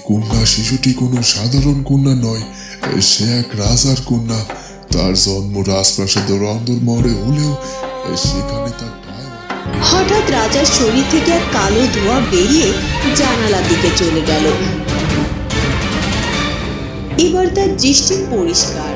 কন্যা শিশুটি কোনো সাধারণ কন্যা নয়, সে এক রাজার কন্যা। তার জন্ম রাজপ্রাসাদের অন্দরমহলে হলেও সেখানে তার হঠাৎ রাজার শরীর থেকে এক কালো ধোঁয়া বেরিয়ে জানালার দিকে চলে গেল। এবার তার দৃষ্টি পরিষ্কার।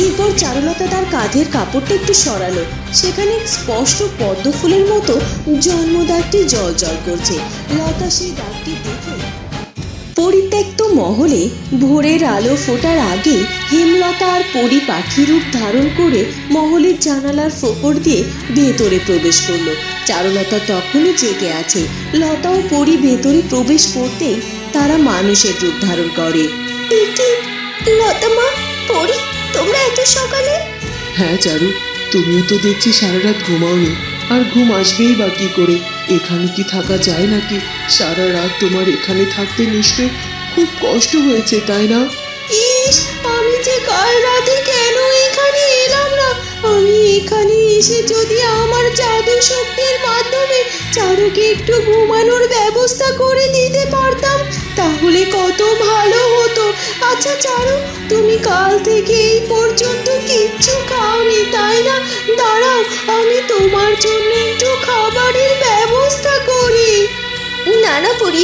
এরপর চারুলতা তার কাঁধের কাপড়টা একটু সরালো। সেখানে স্পষ্ট পদ্ম ফুলের মতো জন্মদাগটি জ্বলজ্বল করছে। লতা সেই দাগটি দেখে পরিত্যক্ত মহলে ভোরের আলো ফোটার আগে হেমলতা আর পরি পাখি রূপ ধারণ করে মহলের জানালার ফোকর দিয়ে ভেতরে প্রবেশ করলো। চারুলতা তখনও জেগে আছে। লতা ও পরি ভেতরে প্রবেশ করতেই তারা মানুষের রূপ ধারণ করে। লতা মা, পরি, তোমরা এত সকালে? হ্যাঁ চারু, তুমিও তো দেখছি সারা রাত ঘুমাওনি, আর ঘুম আসবেই বা কি করে? এখানে কি থাকা যায় নাকি? সারা রাত তোমার এখানে থাকতে নিশ্চয় খুব কষ্ট হয়েছে, তাই না? ইস, আমি যে কাল রাতে কেন এখানে এলাম না। আমি এখানে এসে যদি আমার জাদু শক্তির মাধ্যমে চারুকে একটু ঘুমানোর ব্যবস্থা করে দিতে পারতাম তাহলে কত ভালো হতো। আচ্ছা চারু, তুমি কাল থেকে এই পর্যন্ত কিচ্ছু খাওনি, তাই না? দাঁড়াও, আমি তোমার জন্য একটু খাবারের ব্যবস্থা করি। না না পরি,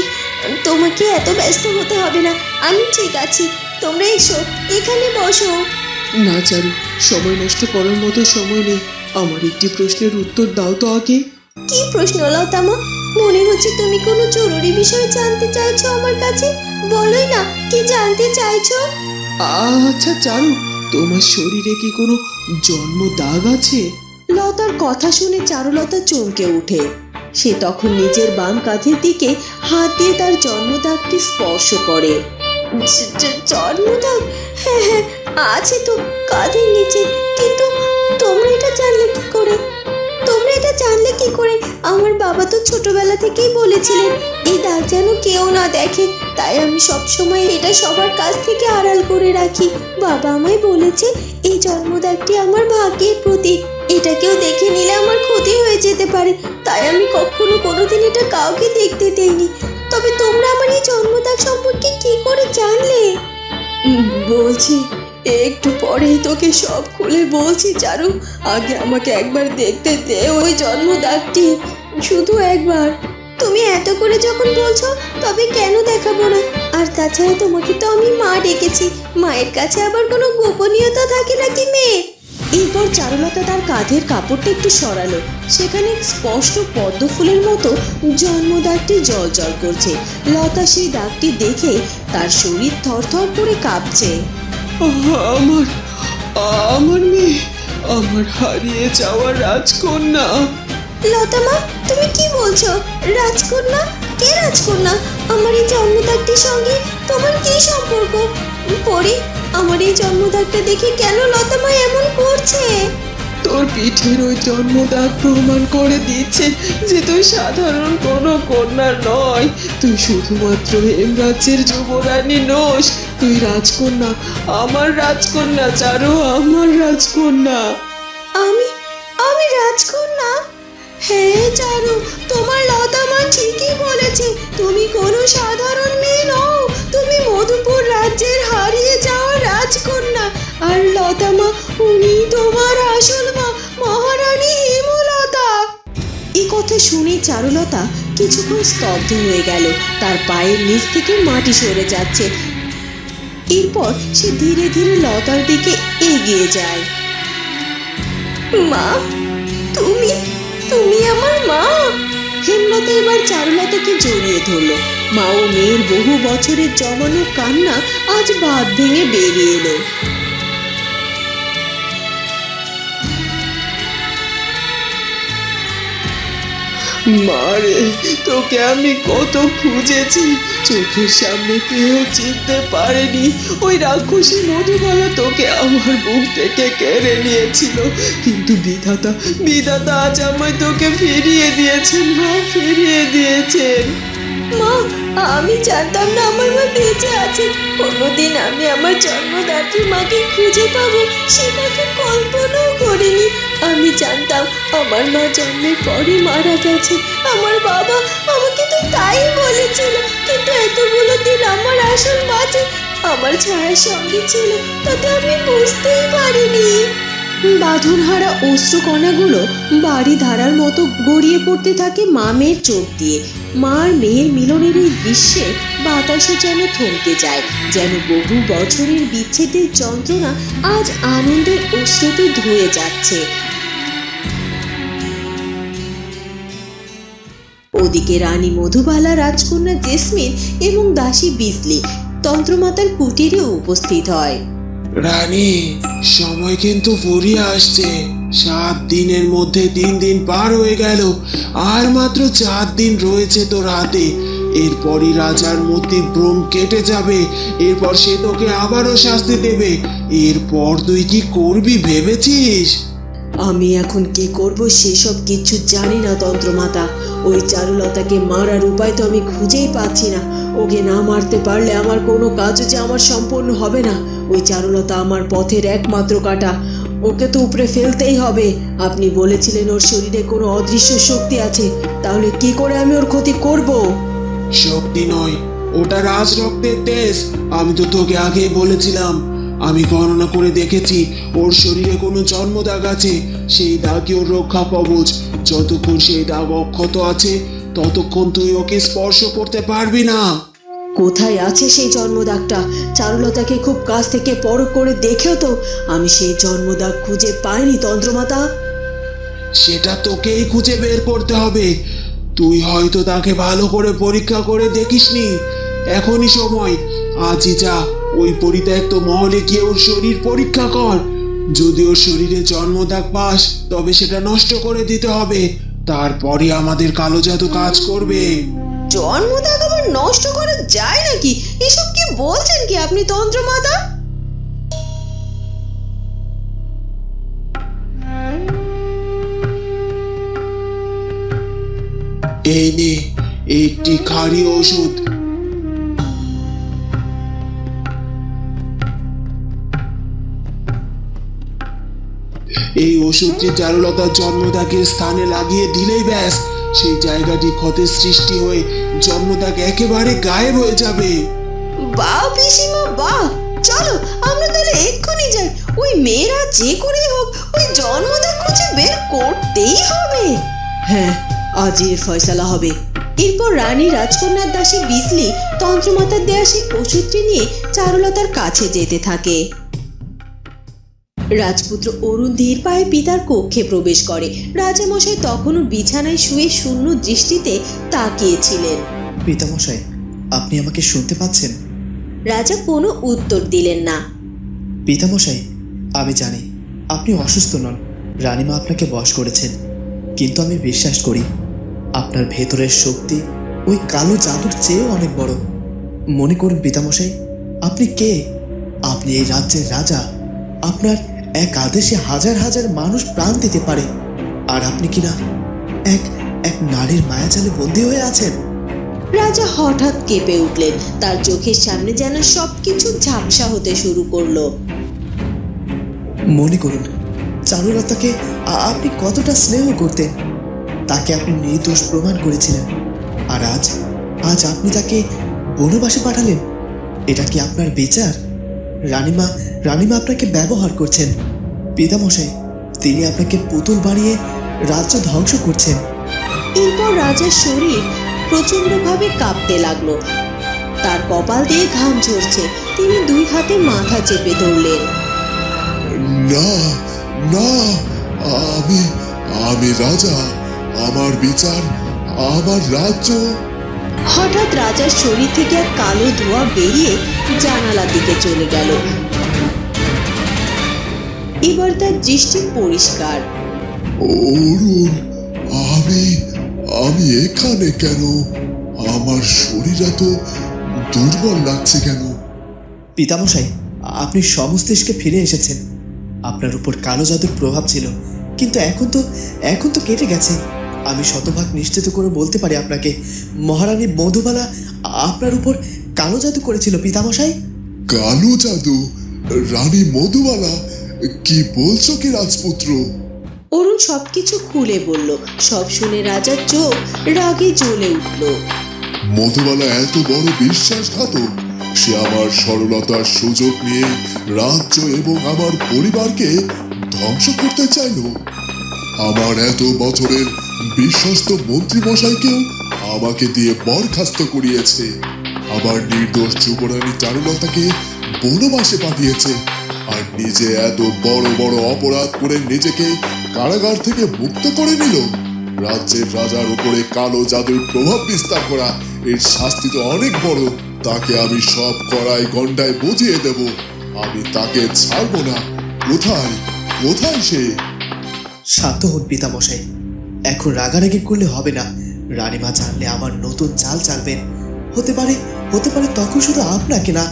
তোমাকে এত ব্যস্ত হতে হবে না, আমি ঠিক আছি। তোমরা এসো, এখানে বসো। না চারু, সময় নষ্ট করার মতো সময় নেই। আমার একটি প্রশ্নের উত্তর দাও তো আগে। কি প্রশ্ন লতামা? মনে হচ্ছে তুমি কোনো জরুরি বিষয় জানতে চাইছো আমার কাছে। বলোই না, কি জানতে চাইছো? আচ্ছা চারু, তোমার শরীরে কি কোনো জন্ম দাগ আছে? লতার কথা শুনে চারুলতা চমকে ওঠে। সে তখন নিজের বাম কাঁধের দিকে হাত দিয়ে তার জন্মদাগটি স্পর্শ করে। জন্মদাগ? হ্যাঁ হ্যাঁ, আছে তো কাঁধের নিচে। কিন্তু তোমরা এটা জানলে কি করে? আমার বাবা তো ছোটবেলা থেকেই বলেছিলেন এই দাগ যেন কেউ না দেখে, তাই আমি সবসময় এটা সবার কাছ থেকে আড়াল করে রাখি। বাবা আমায় বলেছে এই জন্মদাগটি আমার ভাগ্যের প্রতীক, এটা কেউ দেখে নিলে আমার ক্ষতি হয়ে যেতে পারে, তাই আমি কখনো কোনোদিন এটা কাউকে দেখতে দেইনি। তবে তোমরা আমার এই জন্মদাগ সম্পর্কে কি করে জানলে? বলছি, একটু পরেই তোকে সব খুলে বলছি চারু। আগে আমাকে একবার দেখতে দে ওই জন্মদাগটি, শুধু একবার। তুমি এত করে যখন বলছো তবে কেন দেখাবো না? আর তাছাড়া তোমাকে তো আমি মা ডেকেছি, মায়ের কাছে আবার কোনো গোপনীয়তা থাকে নাকি মেয়ের? এরপর চারুলতা তার কাঁধের কাপড়টা একটু সরালো। সেখানে স্পষ্ট পদ্ম ফুলের মতো জন্মদাগটি জ্বলজ্বল করছে। লতা সেই দাগটি দেখে তার শরীর থরথর করে কাঁপছে। আমার আমার মেয়ে, আমার হারিয়ে যাওয়া রাজকন্যা। লতা মা, তুমি কি বলছো? রাজকন্যা? কে রাজকন্যা? আমার এই জন্মদাগটির সঙ্গে তোমার কি সম্পর্ক? পরি, আমার এই জন্মদাগটা দেখে কেন লতা মা এমন করছে? তোর পিঠের ওই জন্মদাগ প্রমাণ করে দিচ্ছে যে তুই সাধারণ কোনো কন্যা নয়, তুই শুধুমাত্র হেমরাজ্যের যুবরানী নোস, তুই রাজকন্যা, আমার রাজকন্যা চারু, আমার রাজকন্যা। আমি রাজকন্যা? হ্যাঁ চারু, তোমার লতা মা ঠিকই বলেছে, তুমি কোনো সাধারণ মেয়ে নও, তুমি মধুপুর রাজ্যের হারিয়ে যাওয়া রাজকন্যা। আর লতা মা, উনি তোমার আসল মা, মহারানী হেমলতা। এই কথা শুনে চারুলতা কিছুক্ষণ স্তব্ধ হয়ে গেল। তার পায়ের নিচ থেকে মাটি সরে যাচ্ছে। এরপর সে ধীরে ধীরে লতার দিকে এগিয়ে যায়। মা, তুমি আমার মা? হেমলতা এবার চারুলতাকে জড়িয়ে ধরলো। মা ও মেয়ের বহু বছরের জমানো কান্না আজ বাঁধ ভেঙে বেরিয়ে এলো। মারে, তোকে আমি কত খুঁজেছি, চোখের সামনে কেউ চিনতে পারেনি। ওই রাক্ষসী মধুবালা তোকে আমার বুক থেকে কেড়ে নিয়েছিল, কিন্তু বিধাতা আজ আমায় তোকে ফিরিয়ে দিয়েছেন মা, ফিরিয়ে দিয়েছেন। মা, আমি জানতাম না আমার মা বেঁচে আছে। কোনোদিন আমি আমার জন্মদাত্রী মাকে খুঁজে পাবো সে কথা কল্পনাও করিনি। আমি জানতাম আমার মা জন্মের পরই মারা গেছে। আমার বাবা আমাকে তো তাই বলেছিল, কিন্তু এতগুলো দিন আমার আমার ছায়ার সঙ্গে ছিল তাতে আমি বুঝতেই পারিনি। বাঁধনহারা অশ্রুকণাগুলো বাড়ি ধারার মতো গড়িয়ে পড়তে থাকে মা মেয়ের চোখ দিয়ে। মা আর মেয়ের মিলনের এই দৃশ্যে বাতাসও যেন থমকে যায়, যেন বহু বছরের বিচ্ছেদের যন্ত্রণা আজ আনন্দের অশ্রুতে ধুয়ে যাচ্ছে। ওদিকে রানী মধুবালা, রাজকন্যা জেসমিন এবং দাসী বিজলি তন্ত্রমাতার কুটিরে উপস্থিত হয়। রানী, সময় কিন্তু ফুরিয়ে আসছে। 7 দিনের মধ্যে 3 দিন পার হয়ে গেল, আর মাত্র 4 দিন রয়েছে তোর হাতে। এরপরই রাজার মতিভ্রম কেটে যাবে, এরপর সে তোকে আবারও শাস্তি দেবে। এরপর তুই কি করবি ভেবেছিস? আমি এখন কি করব সেসব কিছু জানি না তন্ত্রমাতা। ওই চারুলতাকে মারার উপায় তো আমি খুঁজেই পাচ্ছি না। ওকে না মারতে পারলে আমার কোনো কাজও যে আমার সম্পূর্ণ হবে না। ওই চারুলতা আমার পথের একমাত্র কাঁটা, ওকে তো উপরে ফেলতেই হবে। আপনি বলেছিলেন ওর শরীরে কোনো অদৃশ্য শক্তি আছে, তাহলে কি করে আমি ওর ক্ষতি করব? শক্তি নয়, ওটা রাজ রক্তের তেজ। আমি তো তোকে আগেই বলেছিলাম। আমি গণনা করে দেখেছি, ওর শরীরে কোনো জন্মদাগ আছে। সেই দাগই ওর রক্ষা কবচ। যতক্ষণ সেই দাগ অক্ষত আছে ততক্ষণ তুই ওকে স্পর্শ করতে পারবি না। কোথায় আছে সেই জন্মদাগটা? চারুলতাকে খুব কাছ থেকে পরখ করে দেখেও তো আমি সেই জন্মদাগ খুঁজে পাইনি তন্ত্রমাতা। সেটা তোকেই খুঁজে বের করতে হবে। তুই হয়তো তাকে ভালো করে পরীক্ষা করে দেখিসনি। এখনই সময়, আজই যা ওই পরিত্যক্ত মহলে গিয়ে ওর শরীর পরীক্ষা কর। যদি ওর শরীরে জন্মদাগ পাস তবে সেটা নষ্ট করে দিতে হবে, তারপরে আমাদের কালো জাদু কাজ করবে। জন্মদাগ আবার নষ্ট করা যায় নাকি? এসব কি বলছেন কি আপনি তন্ত্রমাতা? এই নে একটি খাঁটি ওষুধ। এই ওষুধটি চারুলতার জন্মদাগের স্থানে লাগিয়ে দিলেই ব্যাস, সেই জায়গাটি ক্ষতের সৃষ্টি হয়ে জন্মদাগ একেবারে গায়েব হয়ে যাবে। বাহ পিসিমা বাহ, চলো আমরা তাহলে এক্ষুনি যাই। ওই মেয়েরা যে করে হোক ওই জন্মদাগ খুঁজে বের করতেই হবে। হ্যাঁ, আজই এর ফয়সালা হবে। এরপর রানী, রাজকন্যার দাসী বিজলি তন্ত্রমাতার দেয়া সেই ওষুধটি নিয়ে চারুলতার কাছে যেতে থাকে। রাজপুত্র অরুণ ধীর পায়ে পিতার কক্ষে প্রবেশ করে। রাজামশাই তখনও বিছানায় শুয়ে শূন্য দৃষ্টিতে তাকিয়েছিলেন। পিতামশাই, আপনি আমাকে শুনতে পাচ্ছেন? রাজা কোনো উত্তর দিলেন না। পিতামশাই, আমি জানি আপনি অসুস্থ নন, রানীমা আপনাকে বশ করেছেন, কিন্তু আমি বিশ্বাস করি আপনার ভেতরের শক্তি ওই কালো জাদুর চেয়েও অনেক বড়। মনে করুন পিতামশাই, আপনি কে? আপনি এই রাজ্যের রাজা। আপনার এক আদেশে হাজার হাজার মানুষ প্রাণ দিতে পারে, আর আপনি কিনা এক নারীর মায়াজালে বন্দী হয়ে আছেন। রাজা হঠাৎ কেঁপে উঠলেন। তার চোখের সামনে যেন সবকিছু ঝাপসা হতে শুরু করলো। মনে করুন চারুলতাকে আপনি কতটা স্নেহ করতেন, তাকে আপনি নির্দোষ প্রমাণ করেছিলেন, আর আজ আপনি তাকে বনবাসে পাঠালেন। এটা কি আপনার বিচার? রানীমা আপনাকে ব্যবহার করছেন। পিতামশাই, তিনি আপনাকে পুতুল বানিয়ে রাজ্য ধ্বংস করছেন। এরপর রাজার শরীর প্রচন্ডভাবে কাঁপতে লাগলো। তার কপাল দিয়ে ঘাম ঝরছে। তিনি 2 হাতে মাথা চেপে ধরলেন। না না, আমি রাজা, আমার বিচার, আমার রাজ্য। হঠাৎ রাজার শরীর থেকে এক কালো ধোঁয়া বেরিয়ে জানালার দিকে চলে গেল। এবার তার দৃষ্টি পরিষ্কার। অরুণ, আমি এখানে কেন? আমার শরীর এত দুর্বল লাগছে কেন? পিতামশাই, আপনি সমস্তিষ্কে ফিরে এসেছেন। আপনার উপর কালো জাদুর প্রভাব ছিল, কিন্তু এখন তো কেটে গেছে। আমি শতভাগ নিশ্চিত করে বলতে পারি আপনাকে, মহারানী মধুবালা আপনার উপর কালো জাদু করেছিল পিতামশাই। কালো জাদু? রানী মধুবালা? কি বলছো কি রাজপুত্র? অরুণ সবকিছু খুলে বলল। সব শুনে রাজার চোখ রাগে জ্বলে উঠল। মধুবালা এত বড় বিশ্বাসঘাতক? সে আমার সরলতার সুযোগ নিয়ে রাজ্য এবং আমার পরিবারকে ধ্বংস করতে চাইল। আমার এত বছরের বিশ্বস্ত মন্ত্রী মশাইকেও আমাকে দিয়ে বরখাস্ত করিয়েছে। আবার নির্দোষ যুবরানী চারুলতাকে বনবাসে পাঠিয়েছে। আর নিজে এত বড় বড় অপরাধ করে নিজেকে কারাগার থেকে মুক্ত করে নিল। রাজ্যের রাজার উপরে কালো জাদুর প্রভাব বিস্তার করা, এর শাস্তি তো অনেক বড়। তাকে আমি সব কড়াই গন্ডায় বুঝিয়ে দেব। আমি তাকে ছাড়বো না। কোথায় কোথায় সে? শান্ত হন পিতামশাই, এখন রাগারাগি করলে হবে না। রানীমা জানলে আমার নতুন চাল চালবেন। হতে পারে তখন শুধু আপনাকে না,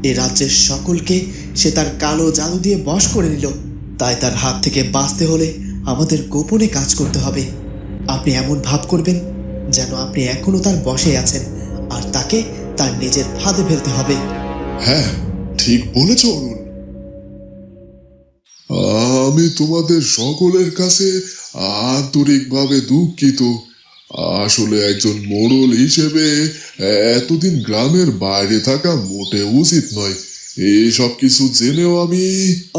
এ রাজ্যের সকলকে সে তার কালো জাদু দিয়ে বশ করে নিল। তাই তার হাত থেকে বাঁচতে হলে আমাদের গোপনে কাজ করতে হবে। আপনি এমন ভাব করবেন যেন আপনি এখনো তার বশে আছেন, আর তাকে তার নিজের ফাঁদে ফেলতে হবে। হ্যাঁ, ঠিক বলেছ অরুণ। আমি তোমাদের সকলের কাছে আন্তরিকভাবে দুঃখিত। আসলে একজন মোড়ল হিসেবে এতদিন গ্রামের বাইরে থাকা মোটে উচিত নয়। এইসব কিছু জেনেও আমি...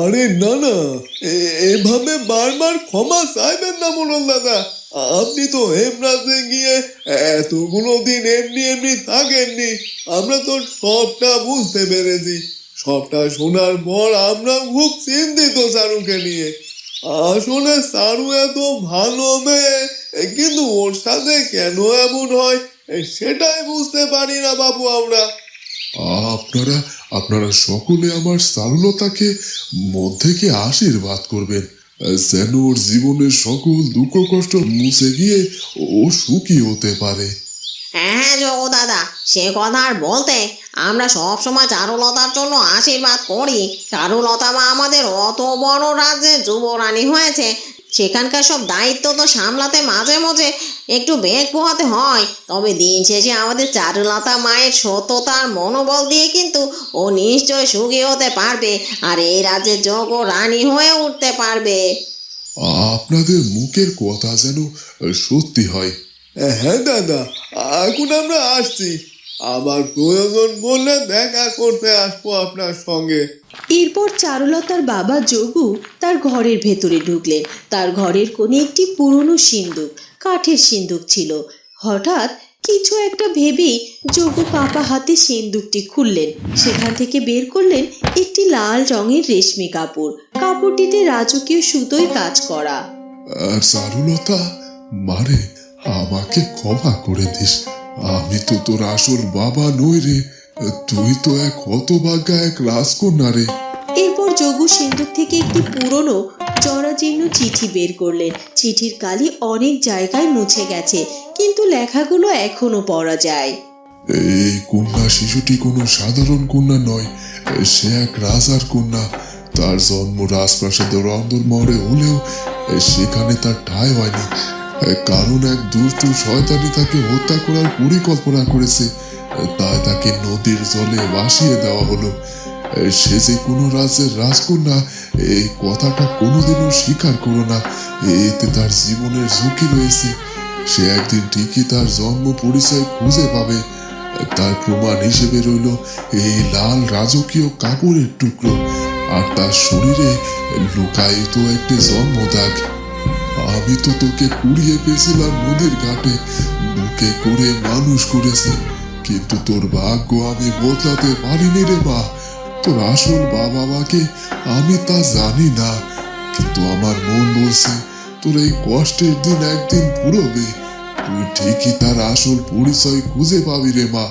আরে না না, এভাবে বারবার ক্ষমা চাইবেন না মোড়ল দাদা। আপনি তো হেমরাজে গিয়ে এতগুলো দিন এমনি এমনি থাকেননি। আমরা তো সবটা বুঝতে পেরেছি। সবটা শোনার পর আমরা খুব চিন্তিত চারুকে নিয়ে। আসলে চারু এত ভালো মেয়ে, কিন্তু ওর সাথে কেন এমন হয় সেটাই বুঝতে পারি না বাবু আমরা। আপনারা সকলে আমার চারুলতাকে মন থেকে আশীর্বাদ করবেন, যেন ওর জীবনের সকল দুঃখ কষ্ট মুছে গিয়ে ও সুখী হতে পারে। হ্যাঁ যোগু দাদা, সে কথা আর বলতে। আমরা সবসময় চারুলতার জন্য আশীর্বাদ করি। চারুলতা মা আমাদের অত বড় রাজ্যে যুবরানী হয়েছে, সেখানকার সব দায়িত্ব তো সামলাতে মাঝে মাঝে একটু বেগ পোহাতে হয়। তবে দিন শেষে আমাদের চারুলতা মায়ের সততার মনোবল দিয়ে কিন্তু ও নিশ্চয় সুখী হতে পারবে, আর এই রাজ্যের যোগ্য রানী হয়ে উঠতে পারবে। আপনাদের মুখের কথা যেন সত্যি হয়। হ্যাঁ দাদা, এখন আমরা আসছি। আবার প্রয়োজন বললে দেখা করতে আসবো আপনার সঙ্গে। এরপর চারুলতার বাবা যোগু তার ঘরের ভেতরে ঢুকলেন। তার ঘরের কোণে একটি পুরনো সিন্দুক, কাঠের সিন্দুক ছিল। হঠাৎ কিছু একটা ভেবেই যোগু কাঁপা হাতে সিন্দুকটি খুললেন। সেখান থেকে বের করলেন একটি লাল রঙের রেশমি কাপড়। কাপড়টিতে রাজকীয় সুতোয় কাজ করা। চারুলতা, মারে আমাকে ক্ষমা করে দিস। আমি তো তোর আসল বাবা নই রে। তুই তো এক হতভাগা এক রাজকন্যা রে। এরপর যোগু সিন্দুক থেকে একটি পুরনো জরাজীর্ণ চিঠি বের করলেন। চিঠির কালি অনেক জায়গায় মুছে গেছে, কিন্তু লেখাগুলো এখনো পড়া যায়। এই কন্যা শিশুটি কোনো সাধারণ কন্যা নয়, সে এক রাজার কন্যা। তার জন্ম রাজপ্রাসাদের অন্দরমহলে হলেও সেখানে তার ঠাঁই হয়নি, কারণ এক দুষ্ট শয়তানি তাকে হত্যা করার পরিকল্পনা করেছে। তাই তাকে নদীর জলে ভাসিয়ে দেওয়া হলো। সে যে কোনো রাজ্যের রাজকন্যা, এই কথাটা কোনোদিনও স্বীকার করো না। এতে তার জীবনের ঝুঁকি রয়েছে। সে একদিন ঠিকই তার জন্ম পরিচয় খুঁজে পাবে। তার প্রমাণ হিসেবে রইল এই লাল রাজকীয় কাপড়ের টুকরো, আর তার শরীরে লুকায়িত একটি জন্মদাগ। আমি তো তোকে কুড়িয়ে পেয়েছিলাম নদীর ঘাটে, বুকে করে মানুষ করেছি, কিন্তু তোর ভাগ্য আমি বদলাতে পারিনি রে মা। তোর আসল বাবা মাকে আমি তা জানি না, কিন্তু আমার মন বলছে তোর এই কষ্টের দিন একদিন ফুরবে। তুই ঠিকই তার আসল পরিচয় খুঁজে পাবি রে মা।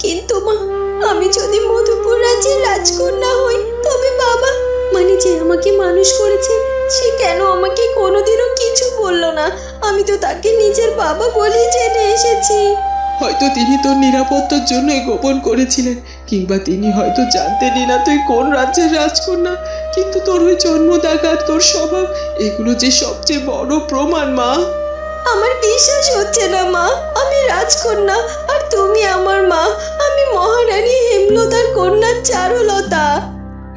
কিন্তু মা, আমি যদি মধুপুর রাজ্যের রাজকন্যা হই, তবে বাবা, মানে যে আমাকে মানুষ করেছে, সে কেন আমাকে কোনোদিনও কিছু বললো না? আমি তো তাকে নিজের বাবা বলেই জেনে এসেছি। হয়তো তিনি তোর নিরাপত্তার জন্যই গোপন করেছিলেন, কিংবা তিনি হয়তো জানতেনই না তুই কোন রাজ্যের রাজকন্যা। কিন্তু তোর ওই জন্মদাগ আর তোর স্বভাব, এগুলো যে সবচেয়ে বড় প্রমাণ মা। আমার বিশ্বাস হচ্ছে না মা, আমি রাজকন্যা আর তুমি আমার মা। আমি মহারানী হেমলতার কন্যা চারুলতা।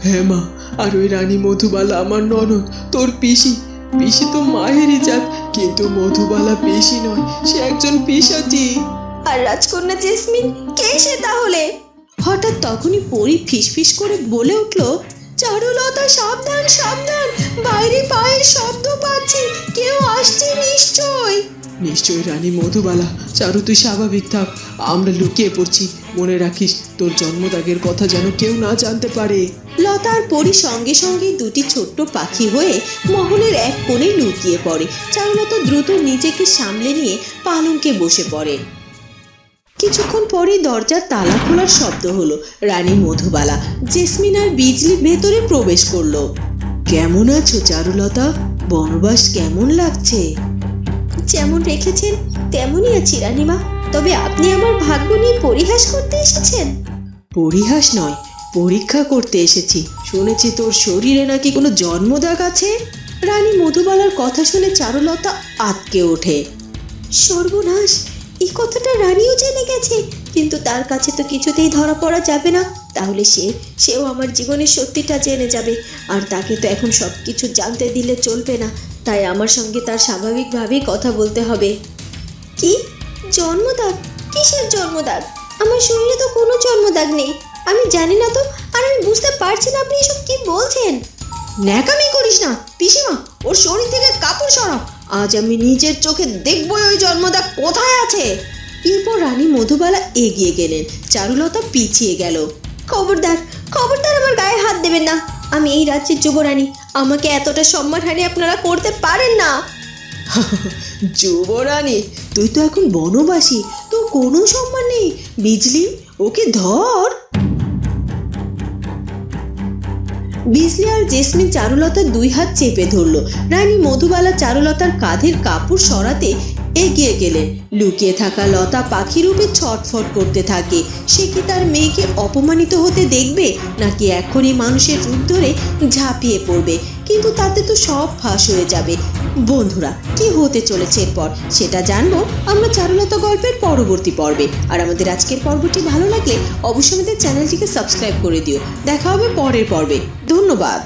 হ্যাঁ মা, আর ওই রানী মধুবালা আমার ননদ, তোর পিসি। পিসি তো মায়েরই জাত, কিন্তু মধুবালা পিসি নয়, সে একজন পিশাচি। আর রাজকন্যা জেসমিন কে সে তাহলে? হঠাৎ তখনই পরি ফিসফিস করে বলে উঠল, চারুলতা সাবধান সাবধান, বাইরে পায়ের শব্দ পাচ্ছি, কেউ আসছে নিশ্চয়। নিশ্চয়ই রানী মধুবালা। চারু, তুই স্বাভাবিক থাক, আমরা লুকিয়ে পড়ছি। মনে রাখিস, তোর জন্মদাগের কথা যেন কেউ না জানতে পারে। লতা আর পরি সঙ্গে সঙ্গে দুটি ছোট্ট পাখি হয়ে মহলের এক কোণে লুকিয়ে পড়ে। চারুলতা দ্রুত নিজেকে সামলে নিয়ে পালঙ্কে বসে পড়ে। কিছুক্ষণ পরে দরজার তালা খোলার শব্দ হলো। রানী মধুবালা, জেসমিন আর বিজলি ভেতরে প্রবেশ করলো। কেমন আছো চারুলতা? বনবাস কেমন লাগছে? যেমন রেখেছেন তেমনই আছি রানীমা, তবে আপনি আমার ভাগ্য নিয়ে পরিহাস করতে এসেছেন। পরিহাস নয়, পরীক্ষা করতে এসেছি। শুনেছি তোর শরীরে নাকি কোনো জন্মদাগ আছে। রানী মধুবালার কথা শুনে চারুলতা আটকে ওঠে। সর্বনাশ, এই কথাটা রানীও জেনে গেছে, কিন্তু তার কাছে তো কিছুতেই ধরা পড়া যাবে না। তাহলে সেও আমার জীবনের সত্যিটা জেনে যাবে, আর তাকে তো এখন সব কিছু জানতে দিলে চলবে না। তাই আমার সঙ্গে তার স্বাভাবিকভাবেই কথা বলতে হবে। কি জন্মদাগ? কিসের জন্মদাগ? আমার শরীরে তো কোনো জন্মদাগ নেই। আমি জানি না তো, আর আমি বুঝতে পারছি না আপনি এসব কি বলছেন। ন্যাকামি করিস না পিসিমা, ওর শরীর থেকে কাপড় সরাও। আজ আমি নিজের চোখে দেখবই ওই জন্মদাগ কোথায় আছে। এরপর রানী মধুবালা এগিয়ে গেলেন, চারুলতা পিছিয়ে গেল। খবরদার খবরদার, আমার গায়ে হাত দেবেন না। আমি এই রাজ্যের যুবরানী, আমাকে এতটা সম্মানহানি আপনারা করতে পারেন না। যুবরানী? তুই তো এখন বনবাসী, তোর কোনো সম্মান নেই। বিজলি, ওকে ধর। বিজলি আর জেসমিন চারুলতার দুই হাত চেপে ধরলো। রানী মধুবালা চারুলতার কাঁধের কাপড় সরাতে এগিয়ে গেলেন। লুকিয়ে থাকা লতা পাখি রূপে ছটফট করতে থাকে। সে কি তার মেয়েকে অপমানিত হতে দেখবে, নাকি এখনই মানুষের রূপ ধরে ঝাঁপিয়ে পড়বে? কিন্তু তাতে তো সব ফাঁস হয়ে যাবে। বন্ধুরা, কি হতে চলেছে এরপর সেটা জানবো আমরা চারুলতা গল্পের পরবর্তী পর্বে। আর আমাদের আজকের পর্বটি ভালো লাগলে অবশ্যই আমাদের চ্যানেলটিকে সাবস্ক্রাইব করে দিও। দেখা হবে পরের পর্বে। ধন্যবাদ।